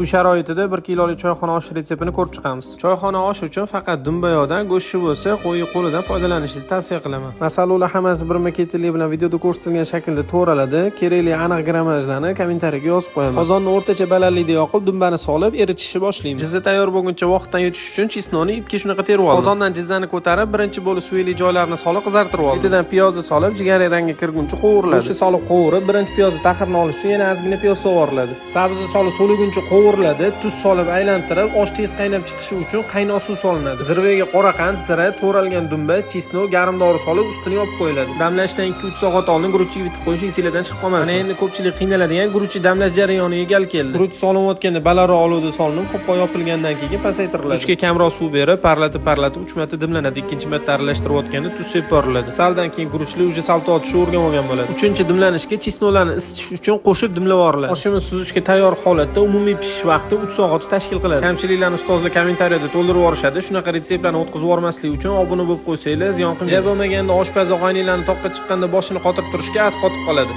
U sharoitida 1 kilolik choyxona osh retseptini ko'rib chiqamiz. Choyxona osh uchun faqat dumbayodan go'shti bo'lsa, qo'y qo'lidan foydalanishingizni tavsiya qilaman. Masalan, ular hammasi birma-ketinlik bilan videoda ko'rsatilgan shaklda to'g'raladi. Kerakli aniq grammajlarni kommentariyaga yozib qo'yaman. Qozonni o'rtacha balandlikda yoqib, dumbani solib, eritishni boshlaymiz. Jizza tayyor bo'lguncha vaqtdan yutish uchun chisnoni ipga shunaqa terib oldim. Qozondan jizzani ko'tarib, birinchi bo'lib suvli joylarini solib qizartirib oldim. Ketidan piyozni solib, jigarrang rangga kirguncha qovuriladi. Go'shtni solib qovurib, birinchi piyozni taxirini olish uchun yana ozgina piyoz sovuriladi. Sabzi solib so'liguncha qovuriladi, tuz solib aylantirib, osh tez qaynab chiqishi uchun qaynoq suv solinadi. Zirvaga qora qand, zira, to'ralgan dumba, chisno, garimdori solib ustini yopib qo'yiladi. Damlashdan 2-3 soat oldin guruchni yutib qo'yish esingizdan chiqib qolmasin. Mana endi ko'pchilik qiynaladigan guruchni damlash jarayoniga gal keldi. Guruch solinayotganda balandroq olovda solinib, qopqoq yopilgandan keyin pasaytiriladi. Guruchga kamroq suv berib, parlatib 3 marta dimlanadi. Ikkinchi marta aralashtirayotganda tuz sepib boriladi. Saldan keyin guruchli uje salto otishni o'rganib olgan bo'ladi. Uchinchi dimlanishga chisnolarni isitish uchun qo'shib dimlab yuboriladi. Oshimiz suzishga tayyor holatda umumiy pishish vaqti 3 soat tashkil qiladi. Kamchiliklarni ustozlar kommentariyada to'ldirib yorishadi. Shunaqa retseptlarni o'tkazib yormaslik uchun obuna bo'lib qo'ysangiz, yonqin bo'lmaganda oshpaz og'aynilarni toqqa chiqqanda boshini qotirib turishga as qotib qoladi.